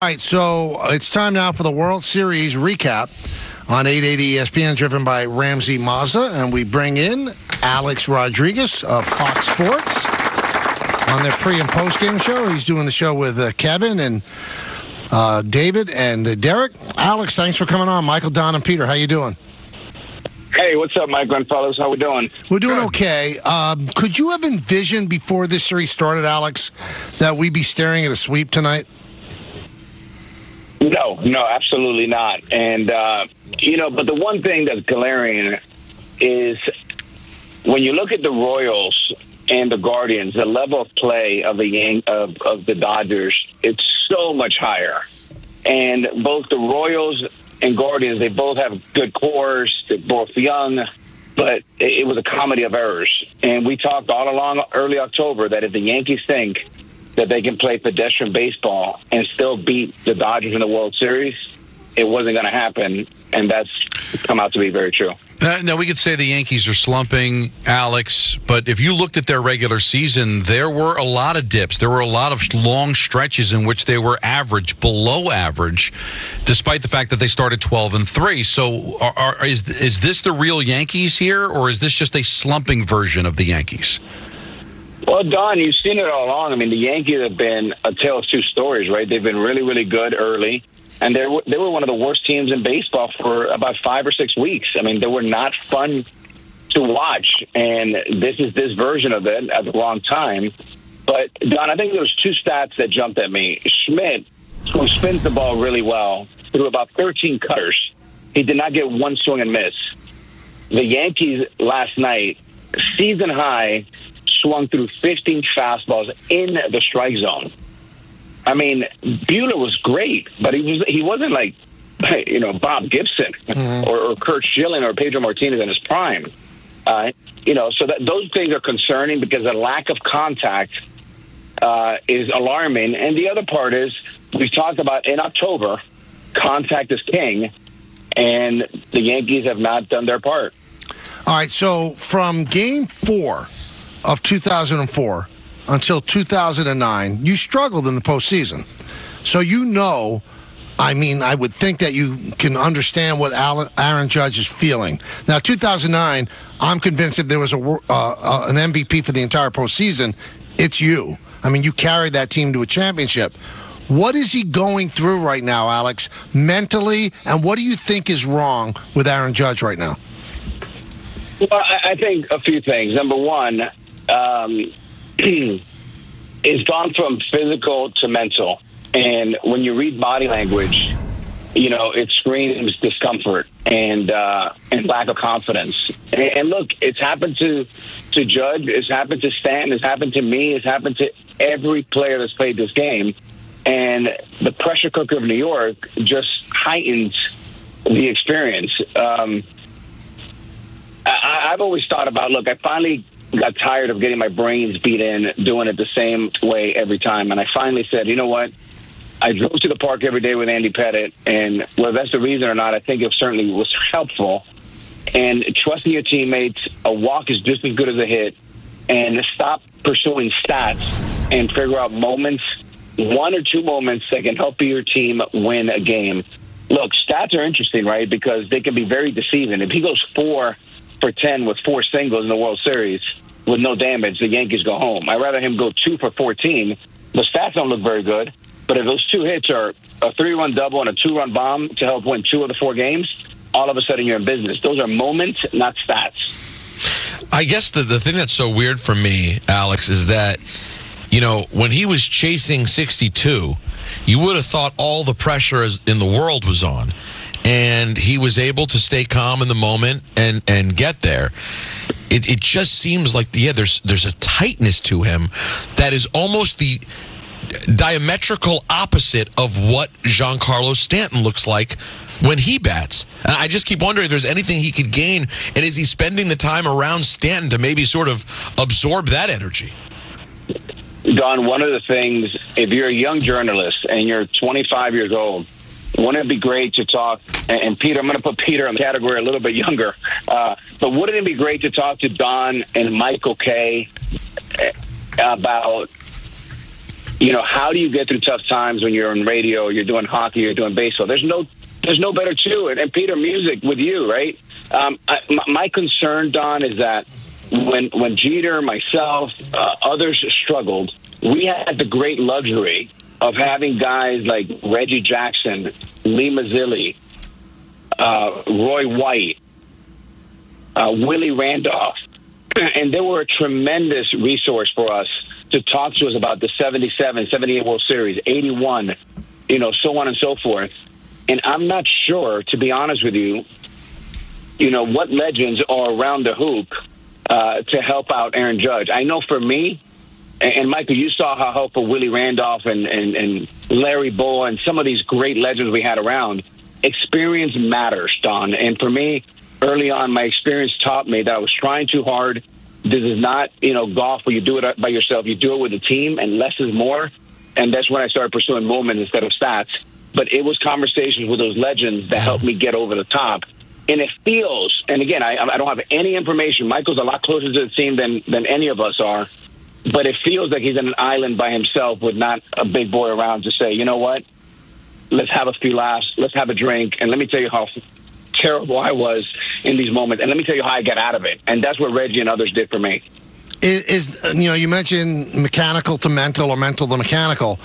All right, so it's time now for the World Series recap on 880 ESPN, driven by Ramsey Mazda, and we bring in Alex Rodriguez of Fox Sports on their pre- and post-game show. He's doing the show with Kevin and David and Derek. Alex, thanks for coming on. Michael, Don, and Peter, how you doing? Hey, what's up, Michael and fellas? How we doing? We're doing okay. Could you have envisioned before this series started, Alex, that we'd be staring at a sweep tonight? No, absolutely not. And, but the one thing that's glaring is when you look at the Royals and the Guardians, the level of play of the Dodgers, it's so much higher. And both the Royals and Guardians, they both have good cores. They're both young, but it was a comedy of errors. And we talked all along early October that if the Yankees think that they can play pedestrian baseball and still beat the Dodgers in the World Series, it wasn't going to happen, and that's come out to be very true. Now, we could say the Yankees are slumping, Alex, but if you looked at their regular season, there were a lot of dips. There were a lot of long stretches in which they were average, below average, despite the fact that they started 12-3. So is this the real Yankees here, or is this just a slumping version of the Yankees? Well, Don, you've seen it all along. I mean, the Yankees have been a tale of two stories, right? They've been really, really good early, and they were one of the worst teams in baseball for about 5 or 6 weeks. I mean, they were not fun to watch, and this is this version of it at the wrong time. But, Don, I think there was two stats that jumped at me. Schmidt, who spins the ball really well, threw about 13 cutters. He did not get one swing and miss. The Yankees last night, season high, swung through 15 fastballs in the strike zone. I mean, Buehler was great, but he wasn't like, Bob Gibson or Kurt Schilling or Pedro Martinez in his prime. So that those things are concerning because the lack of contact is alarming. And the other part is we've talked about in October, contact is king, and the Yankees have not done their part. All right, so from Game 4 of 2004 until 2009, you struggled in the postseason. So I would think that you can understand what Aaron Judge is feeling. Now, 2009, I'm convinced if there was an MVP for the entire postseason, it's you. I mean, you carried that team to a championship. What is he going through right now, Alex, mentally, and what do you think is wrong with Aaron Judge right now? Well, I think a few things. Number one, it's gone from physical to mental. And when you read body language, it screams discomfort and lack of confidence. And look, it's happened to Judge, it's happened to Stanton, it's happened to me, it's happened to every player that's played this game. And the pressure cooker of New York just heightens the experience. I've always thought about, I finally got tired of getting my brains beat in, doing it the same way every time. And I finally said, you know what? I drove to the park every day with Andy Pettit, and whether that's the reason or not, I think it certainly was helpful. And trusting your teammates, a walk is just as good as a hit, and stop pursuing stats and figure out moments, 1 or 2 moments that can help your team win a game. Look, stats are interesting, right? Because they can be very deceiving. If he goes 4 for 10 with 4 singles in the World Series with no damage, the Yankees go home. I'd rather him go 2 for 14. The stats don't look very good, but if those 2 hits are a 3-run double and a 2-run bomb to help win 2 of the 4 games, all of a sudden you're in business. Those are moments, not stats. I guess the thing that's so weird for me, Alex, is that, when he was chasing 62, you would have thought all the pressure in the world was on. And he was able to stay calm in the moment and get there. It just seems like, there's a tightness to him that is almost the diametrical opposite of what Giancarlo Stanton looks like when he bats. And I just keep wondering if there's anything he could gain, and is he spending the time around Stanton to maybe sort of absorb that energy? Don, one of the things, if you're a young journalist and you're 25 years old, wouldn't it be great to talk, and Peter, I'm going to put Peter in the category a little bit younger, but wouldn't it be great to talk to Don and Michael Kay about how do you get through tough times when you're on radio, you're doing hockey, you're doing baseball? There's no better to it. And Peter, music with you, right? My concern, Don, is that when Jeter, myself, others struggled, we had the great luxury of having guys like Reggie Jackson, Lee Mazzilli, Roy White, Willie Randolph, and they were a tremendous resource for us to talk to us about the 77, 78 World Series, 81, so on and so forth. And I'm not sure, to be honest with you, what legends are around the hoop to help out Aaron Judge. I know for me, and Michael, you saw how helpful Willie Randolph and Larry Bowa and some of these great legends we had around. Experience matters, Don. And for me, early on, my experience taught me that I was trying too hard. This is not, golf where you do it by yourself. You do it with a team, and less is more. And that's when I started pursuing moments instead of stats. But it was conversations with those legends that helped me get over the top. And it feels, and again, I don't have any information. Michael's a lot closer to the team than any of us are. But it feels like he's in an island by himself with not a big boy around to say, you know what, let's have a few laughs, let's have a drink, and let me tell you how terrible I was in these moments, and let me tell you how I got out of it. And that's what Reggie and others did for me. You mentioned mechanical to mental or mental to mechanical.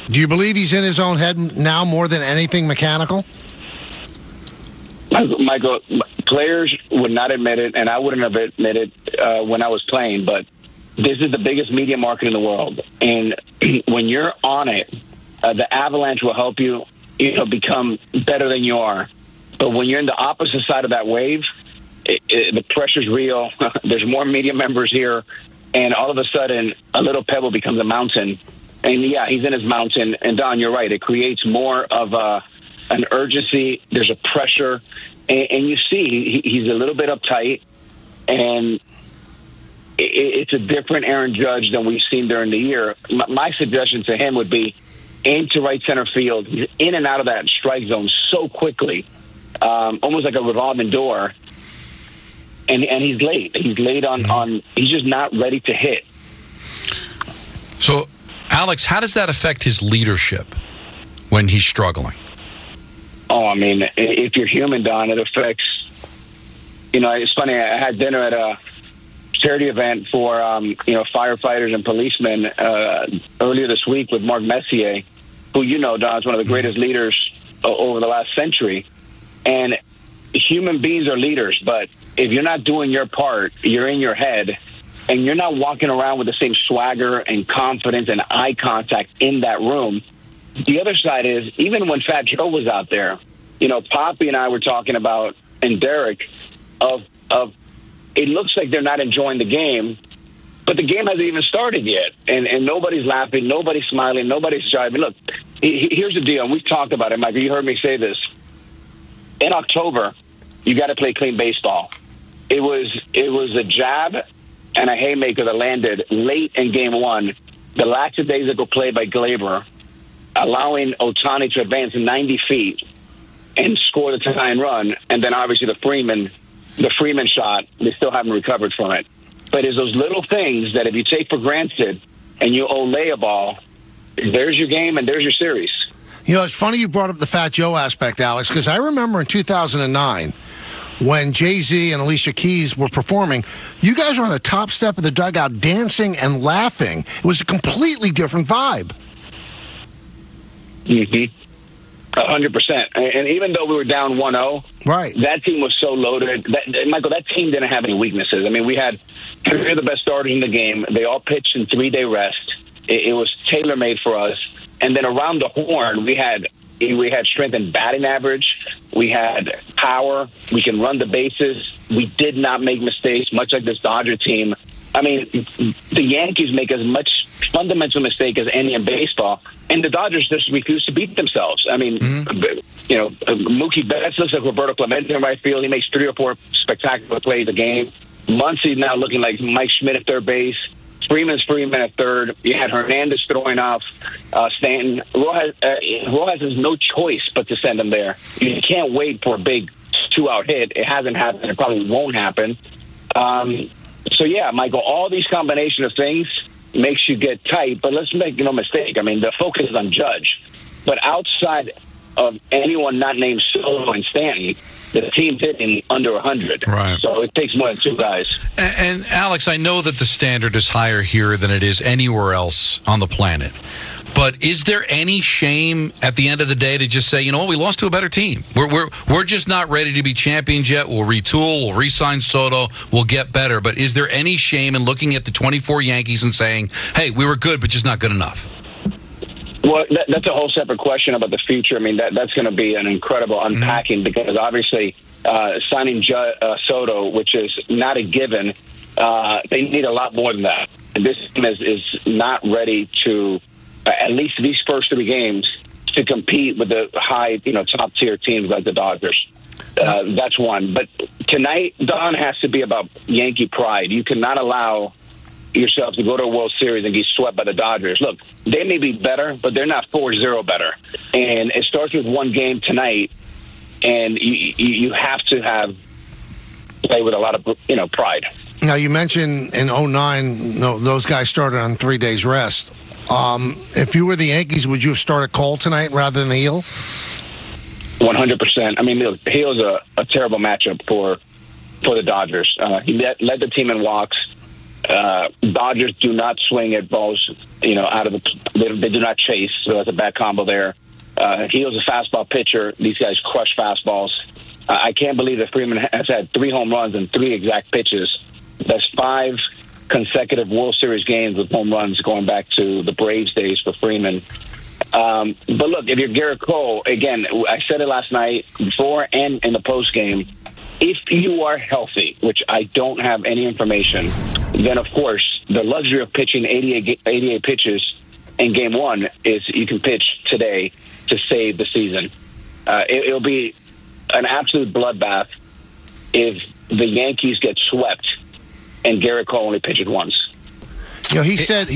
Do you believe he's in his own head now more than anything mechanical? Michael, players would not admit it, and I wouldn't have admitted it when I was playing, but this is the biggest media market in the world. And when you're on it, the avalanche will help you, become better than you are. But when you're in the opposite side of that wave, the pressure's real. There's more media members here. And all of a sudden, a little pebble becomes a mountain. And, yeah, he's in his mountain. And, Don, you're right. It creates more of an urgency. There's a pressure. And you see he's a little bit uptight. And it's a different Aaron Judge than we've seen during the year. My suggestion to him would be aim to right center field. He's in and out of that strike zone so quickly, almost like a revolving door. And he's late. He's late on he's just not ready to hit. So, Alex, how does that affect his leadership when he's struggling? Oh, I mean, if you're human, Don, it affects, it's funny. I had dinner at a charity event for firefighters and policemen earlier this week with Mark Messier, who Don, is one of the greatest leaders over the last century. And human beings are leaders, but if you're not doing your part, you're in your head, and you're not walking around with the same swagger and confidence and eye contact in that room. The other side is, even when Fat Joe was out there, Poppy and I were talking about, and Derek, of it looks like they're not enjoying the game, but the game hasn't even started yet. And nobody's laughing, nobody's smiling, nobody's jiving. Look, here's the deal, and we've talked about it, Michael. You heard me say this. In October, you got to play clean baseball. It was a jab and a haymaker that landed late in game one. The lackadaisical play by Glaber, allowing Ohtani to advance 90 feet and score the tying run, and then obviously the Freeman shot, they still haven't recovered from it. But it's those little things that if you take for granted and you Olay a ball, there's your game and there's your series. It's funny you brought up the Fat Joe aspect, Alex, because I remember in 2009 when Jay-Z and Alicia Keys were performing, you guys were on the top step of the dugout dancing and laughing. It was a completely different vibe. 100%. And even though we were down 1-0, right, that team was so loaded. Michael, that team didn't have any weaknesses. I mean, we had three of the best starters in the game. They all pitched in 3-day rest. It was tailor-made for us. And then around the horn, we had strength in batting average. We had power. We can run the bases. We did not make mistakes, much like this Dodger team. I mean, the Yankees make as much fundamental mistake as any in baseball, and the Dodgers just refuse to beat themselves. I mean, Mookie Betts looks like Roberto Clemente in right field. He makes 3 or 4 spectacular plays a game. Muncy's now looking like Mike Schmidt at third base. Freeman at third. You had Hernandez throwing off Stanton. Rojas has no choice but to send him there. You can't wait for a big 2-out hit. It hasn't happened. It probably won't happen. So, yeah, Michael, all these combination of things, makes you get tight. But let's make no mistake. I mean, the focus is on Judge. But outside of anyone not named Solo and Stanton, the team's hitting under 100. Right. So it takes more than two guys. And Alex, I know that the standard is higher here than it is anywhere else on the planet. But is there any shame at the end of the day to just say, you know what, we lost to a better team. We're just not ready to be champions yet. We'll retool, we'll re-sign Soto, we'll get better. But is there any shame in looking at the 24 Yankees and saying, hey, we were good, but just not good enough? Well, that's a whole separate question about the future. I mean, that's going to be an incredible unpacking because obviously signing Soto, which is not a given, they need a lot more than that. This team is not ready to, at least these first three games, to compete with the high, top tier teams like the Dodgers. That's one. But tonight, Don, has to be about Yankee pride. You cannot allow yourself to go to a World Series and get swept by the Dodgers. Look, they may be better, but they're not 4-0 better. And it starts with one game tonight, and you have to play with a lot of pride. Now, you mentioned in 2009, those guys started on 3 days rest. If you were the Yankees, would you have started Cole tonight rather than Heel? 100%. I mean, Heel's a terrible matchup for the Dodgers. He led the team in walks. Dodgers do not swing at balls, out of they do not chase, so that's a bad combo there. Heel's a fastball pitcher. These guys crush fastballs. I can't believe that Freeman has had 3 home runs and 3 exact pitches. That's 5 consecutive World Series games with home runs going back to the Braves days for Freeman. But look, if you're Garrett Cole, again, I said it last night before and in the post game, if you are healthy, which I don't have any information, then of course the luxury of pitching 88 pitches in game 1 is you can pitch today to save the season. It'll be an absolute bloodbath if the Yankees get swept and Garrett Cole only pitched once. He said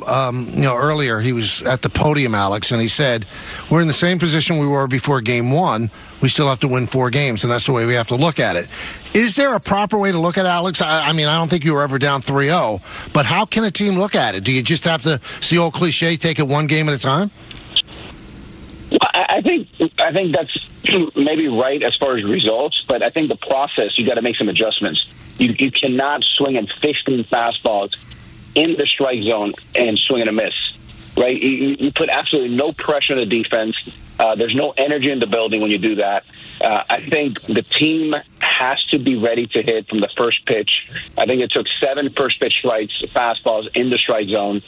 earlier, he was at the podium, Alex, and he said, we're in the same position we were before game 1. We still have to win 4 games, and that's the way we have to look at it. Is there a proper way to look at it, Alex? I mean, I don't think you were ever down 3-0, but how can a team look at it? Do you just have to, it's the old cliche, take it one game at a time? I think that's maybe right as far as results, but I think the process, you got to make some adjustments. You cannot swing at 15 fastballs in the strike zone and swing and a miss, right? You put absolutely no pressure on the defense. There's no energy in the building when you do that. I think the team has to be ready to hit from the first pitch. I think it took 7 first pitch strikes, fastballs in the strike zone.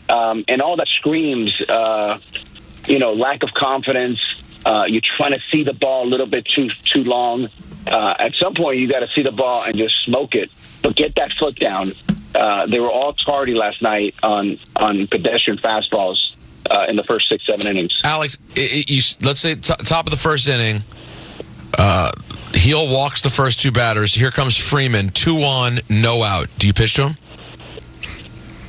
And all that screams, lack of confidence. You're trying to see the ball a little bit too long. At some point, you got to see the ball and just smoke it, but get that foot down. They were all tardy last night on pedestrian fastballs in the first 6-7 innings. Alex, let's say top of the first inning, Heel walks the first 2 batters. Here comes Freeman, 2 on, no out. Do you pitch to him?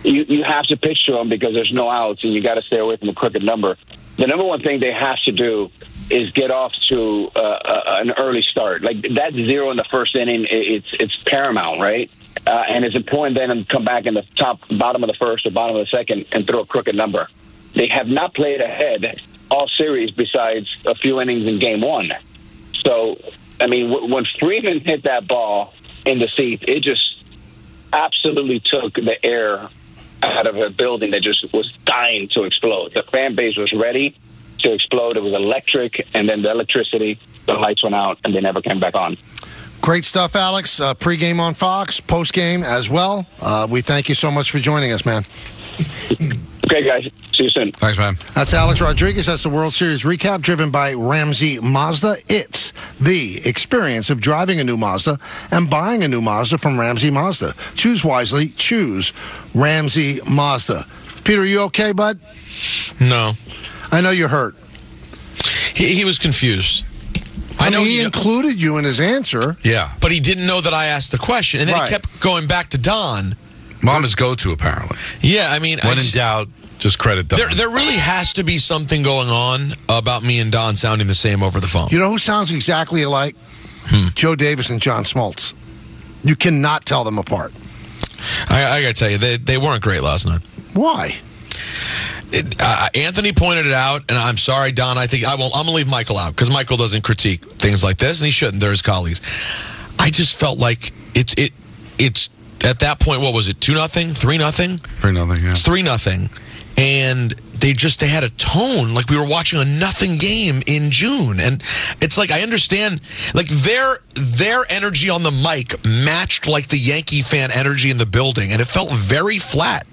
You have to pitch to him because there's no outs, and you got to stay away from a crooked number. The number one thing they have to do is get off to an early start. Like that 0 in the first inning, it's paramount, right? And it's important then to come back in the bottom of the first or bottom of the second and throw a crooked number. They have not played ahead all series besides a few innings in game 1. So, I mean, when Freeman hit that ball in the seat, it just absolutely took the air out of a building that just was dying to explode. The fan base was ready to explode. It was electric, and then the electricity, the lights went out, and they never came back on. Great stuff, Alex. Pre-game on Fox, post-game as well. We thank you so much for joining us, man. Okay, guys. See you soon. Thanks, man. That's Alex Rodriguez. That's the World Series recap driven by Ramsey Mazda. It's the experience of driving a new Mazda and buying a new Mazda from Ramsey Mazda. Choose wisely. Choose Ramsey Mazda. Peter, are you okay, bud? No. I know you're hurt. He was confused. I know he included you in his answer. Yeah. But he didn't know that I asked the question. And then he kept going back to Don. Mama's go-to, apparently. Yeah, I mean... When in doubt, just credit Don. There really has to be something going on about me and Don sounding the same over the phone. You know who sounds exactly alike? Joe Davis and John Smoltz. You cannot tell them apart. I got to tell you, they weren't great last night. Why? Anthony pointed it out, and I'm sorry, Don. I think I'm going to leave Michael out because Michael doesn't critique things like this, and he shouldn't. They're his colleagues. I just felt like it's at that point. What was it? 2-0, 3-0, 3-0. Yeah, it's 3-0, and they had a tone like we were watching a nothing game in June, and it's like I understand like their energy on the mic matched like the Yankee fan energy in the building, and it felt very flat.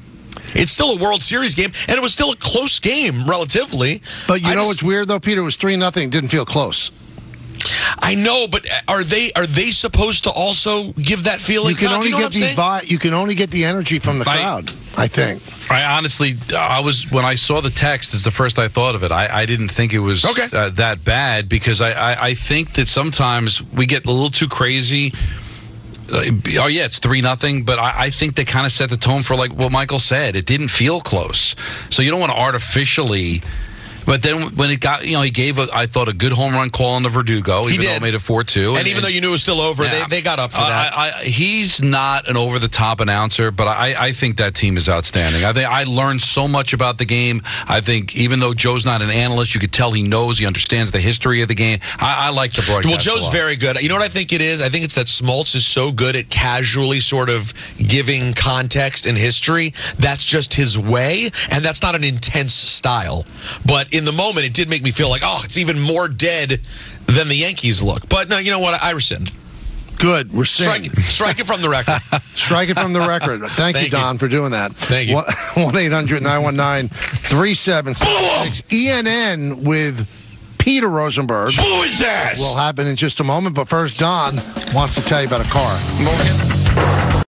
It's still a World Series game, and it was still a close game, relatively. But you know what's weird, though, Peter? It was 3-0. Didn't feel close. I know, but are they supposed to also give that feeling? You can only get the energy from the crowd, I think. I honestly, when I saw the text, it's the first I thought of it. I didn't think it was that bad because I think that sometimes we get a little too crazy. Oh, yeah, it's 3-0, but I think they kind of set the tone for like what Michael said. It didn't feel close. So you don't want to artificially... But then when it got, he gave, I thought, a good home run call into Verdugo. Even though it made it 4-2. And even though you knew it was still over, they got up for that. He's not an over-the-top announcer, but I think that team is outstanding. I learned so much about the game. I think even though Joe's not an analyst, you could tell he knows, he understands the history of the game. I like the broadcast. Well, Joe's very good. You know what I think it is? I think it's that Smoltz is so good at casually sort of giving context and history. That's just his way, and that's not an intense style. But in the moment, it did make me feel like, it's even more dead than the Yankees look. But no, you know what? I rescind. Good. Rescind. Strike it from the record. Strike it from the record. Thank you, Don, for doing that. Thank you. 1-800-919-3766. ENN with Peter Rosenberg will happen in just a moment. But first, Don wants to tell you about a car. Morgan.